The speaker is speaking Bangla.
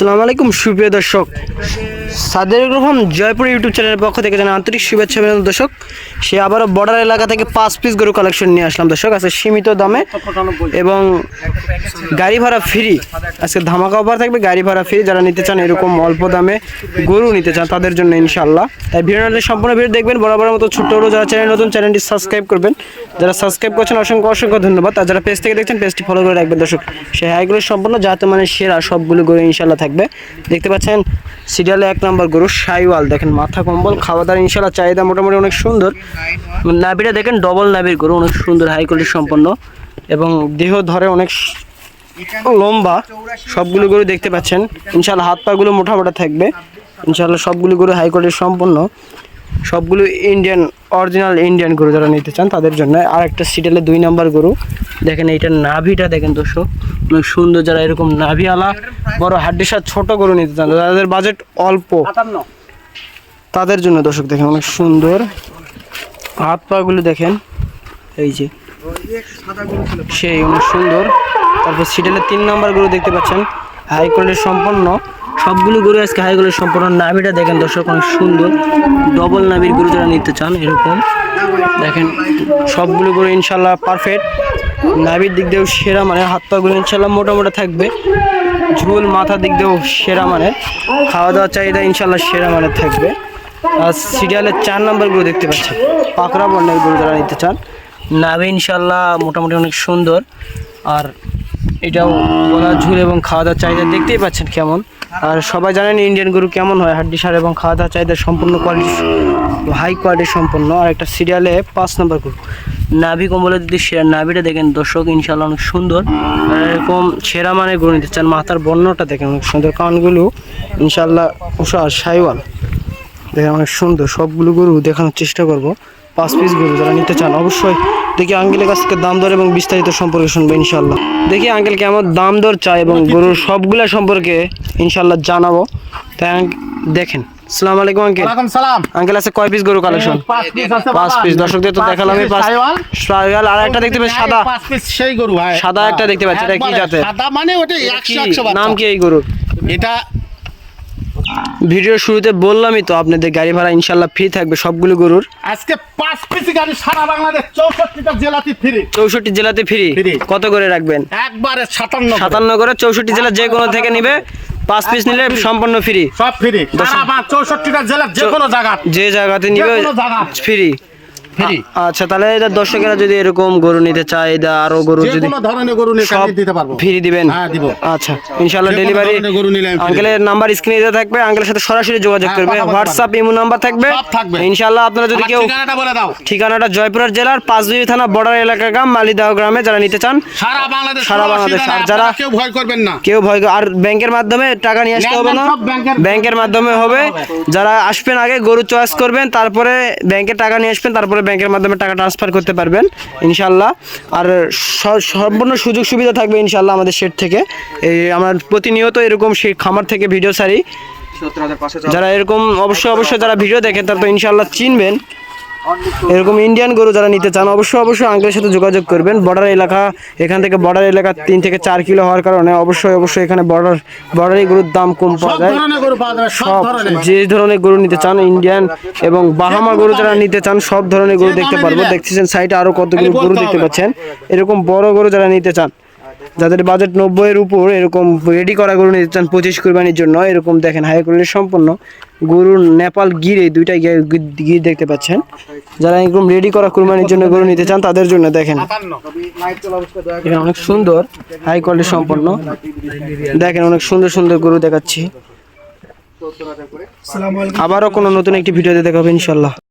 আসসালামু আলাইকুম সুপ্রিয় দর্শক, সাদের রহমান জয়পুর ইউটিউব চ্যানেলের পক্ষ থেকে জানাই আন্তরিক শুভেচ্ছা দর্শক। সে আবারও বর্ডার এলাকা থেকে 5 পিস গরু কালেকশন নিয়ে আসলাম দর্শক। আজকে সীমিত দামে এবং গাড়ি ভাড়া ফ্রি, আজকে ধামাকা অফার থাকবে, গাড়ি ভাড়া ফ্রি। যারা নিতে চান এরকম অল্প দামে গরু নিতে চান তাদের জন্য ইনশাআল্লাহ। তাই ভিডিওটা সম্পূর্ণ ভিডিও দেখবেন। বরাবর মতো ছোট্ট বড় যারা চ্যানেল নতুন, চ্যানেলটি সাবস্ক্রাইব করবেন। যারা সাবস্ক্রাইব করছেন অসংখ্য অসংখ্য ধন্যবাদ। আর যারা পেজ থেকে দেখছেন পেজটি ফলো করে রাখবেন দর্শক। সেই হাইগুলো সম্পূর্ণ যাতে মানে সেরা সবগুলো গরু ইনশাআল্লাহ থাকবে। দেখতে পাচ্ছেন সিরিয়ালে 1 নম্বর গরু শাইওয়াল, দেখেন মাথা কম্বল, খাওয়া দাওয়া ইনশাআল্লাহ চাহিদা মোটামুটি অনেক সুন্দর। নাভিটা দেখেন ডবল নাভির গরু, অনেক সুন্দর হাই কোয়ালিটি সম্পন্ন এবং দেহ ধরে অনেক লম্বা। সবগুলো গরু দেখতে পাচ্ছেন ইনশাআল্লাহ, হাত পাগুলো মোটা মোটা থাকবে ইনশাআল্লাহ। সবগুলো গরু হাই কোয়ালিটি সম্পন্ন, সবগুলো ইন্ডিয়ান, অরিজিনাল ইন্ডিয়ান গরু যারা নিতে চান তাদের জন্য। আর একটা সিরিয়ালে 2 নম্বর গরু দেখেন, এইটার নাভিটা দেখেন দর্শক অনেক সুন্দর। যারা এরকম নাভিওয়ালা বড় হাড্ডির সাথে ছোট গরু নিতে চান, যাদের বাজেট অল্প তাদের জন্য দর্শক দেখেন অনেক সুন্দর। হাত পাগুলো দেখেন, এই যে সেই অনেক সুন্দর। তারপর সিরিয়ালে 3 নম্বর গরু দেখতে পাচ্ছেন হাই কোয়ালিটি সম্পন্ন, সবগুলো গরু আজকে হাই কোয়ালিটি সম্পন্ন। নাভিটা দেখেন দর্শক অনেক সুন্দর, ডবল নাভির গরু যারা নিতে চান এরকম দেখেন সবগুলো গরু ইনশাল্লাহ পারফেক্ট। নাভির দিক দিয়েও সেরা মানে, হাত পাগুলো ইনশাল্লাহ মোটা মোটা থাকবে, ঝুল মাথার দিক দিয়েও সেরা মানে, খাওয়া দাওয়ার চাহিদা ইনশাল্লাহ সেরা মানে থাকবে। আর সিরিয়ালে 4 নম্বর গরু দেখতে পাচ্ছেন পাকড়া বর্ণের গরু যারা নিতে চান, নাভি ইনশাল্লাহ মোটামুটি অনেক সুন্দর। আর এটাও গলা ঝুল এবং খাওয়া দাওয়ার চাহিদা দেখতেই পাচ্ছেন কেমন। আর সবাই জানেন ইন্ডিয়ান গরু কেমন হয়, হাড্ডি সার এবং খাওয়া দাওয়ার চাহিদা সম্পূর্ণ কোয়ালিটি, হাই কোয়ালিটি সম্পন্ন। আর একটা সিরিয়ালে 5 নম্বর গরু নাভি কম্বলের যদি সেরা, নাভিটা দেখেন দর্শক ইনশাল্লাহ অনেক সুন্দর। আর এরকম সেরা মানে গরু নিতে চান, মাথার বর্ণটা দেখেন অনেক সুন্দর, কানগুলো ইনশাল্লাহ উষা শাইওয়াল দেখেন অনেক সুন্দর। সবগুলো গরু দেখানোর চেষ্টা করব। 5 পিস গরু যারা নিতে চান অবশ্যই দেখি আঙ্কেলের কাছ থেকে দাম দর এবং বিস্তারিত সম্পর্কে শুনবো ইনশাল্লাহ। দেখি আঙ্কেল কেমন দাম দর চাই এবং গরুর সবগুলা সম্পর্কে ইনশাল্লাহ জানাবো। তাই দেখেন। আসসালামু আলাইকুম আঙ্কেল। ওয়ালাইকুম সালাম। আঙ্কেল আছে কয় পিস গরু কালেকশন? 5 পিস। দর্শকদের তো দেখালাম এই 5 শাইওয়াল। আর একটা দেখতে পাচ্ছি সাদা, 5 পিস সেই গরু ভাই, সাদা একটা দেখতে পাচ্ছি, এটা কি জাতের? সাদা মানে ওটা 100 নাম কি এই গরুর? এটা ভিডিওর শুরুতে বললামই তো আপনাদের গাড়ি ভাড়া ইনশাল্লাহ ফ্রি থাকবে সবগুলো গরুর। আজকে 5 পিস গাড়ি সারা বাংলাদেশ 64টা জেলাতে ফ্রি। 64 জেলাতে ফ্রি। কত করে রাখবেন? একবারে 57 করে 64 জেলা যে কোনো থেকে নিবে 5 পিস নিলে সম্পূর্ণ ফ্রি, সব ফ্রি। সারা 64টা জেলা যে কোনো জায়গা, যে জায়গাতে নিবে ফ্রি। আচ্ছা, তাহলে এটা দর্শকেরা যদি এরকম গরু নিতে চায়, এটা আরো গরু যে যদি কোনো ধরনের গরু নিতে দিতে পারবো, ফ্রি দিবেন? হ্যাঁ দিব। আচ্ছা ইনশাআল্লাহ ডেলিভারি। আঙ্কেলের নাম্বার স্ক্রিনে দেওয়া থাকবে, আঙ্কেলের সাথে সরাসরি যোগাযোগ করবে, হোয়াটসঅ্যাপ ইমো নাম্বার থাকবে ইনশাআল্লাহ। আপনারা যদি কেউ ঠিকানাটা বলে দাও। ঠিকানাটা জয়পুর জেলার 5 থানা বর্ডার এলাকার গ্রাম মালিদাও গ্রামে যারা নিতে চান সারা বাংলাদেশ। আর যারা কেউ ভয় করবেন না, কেউ ভয়, আর ব্যাংকের মাধ্যমে টাকা নিয়ে আসতে হবে না, ব্যাংকের মাধ্যমে হবে। যারা আসবেন আগে গরু চয়েস করবেন, তারপরে ব্যাংকে টাকা নিয়ে আসবেন, তারপরে ব্যাংকের মাধ্যমে টাকা ট্রান্সফার করতে পারবেন ইনশাআল্লাহ। আর সম্পূর্ণ সুযোগ সুবিধা থাকবে ইনশাআল্লাহ আমাদের শেড থেকে। এই আমরা প্রতিনিয়ত এরকম সেই খামার থেকে ভিডিও ছাড়ি। যারা এরকম অবশ্যই যারা ভিডিও দেখেন তারা তো ইনশাআল্লাহ চিনবেন। এরকম ইন্ডিয়ান গরু যারা নিতে চান অবশ্যই আঙ্কেলের সাথে যোগাযোগ করবেন। বর্ডার এলাকা, এখান থেকে বর্ডার এলাকা 3 থেকে 4 কিলো হওয়ার কারণে অবশ্যই এখানে বর্ডারি গরুর দাম কম পাওয়া যায়। সব যে ধরনের গরু নিতে চান, ইন্ডিয়ান এবং বাহামা গরু যারা নিতে চান সব ধরনের গরু দেখতে পারবো। দেখতেছেন সাইডে আরো কতগুলো গরু দেখতে পাচ্ছেন। এরকম বড় গরু যারা নিতে চান, যাদের বাজেট 90 এর উপর, এরকম রেডি করা গরু নিতে চান 25 কুরবানির জন্য, এরকম দেখেন হাই কোয়ালিটি সম্পন্ন গরুর নেপাল গিরে 2টা গির দেখতে পাচ্ছেন। যারা এরকম রেডি করা কুরবানির জন্য গরু নিতে চান তাদের জন্য দেখেন এখানে অনেক সুন্দর হাই কোয়ালিটি সম্পন্ন। দেখেন অনেক সুন্দর গরু দেখাচ্ছি। আবারও কোনো নতুন একটি ভিডিওতে দেখাবো ইনশাল্লাহ।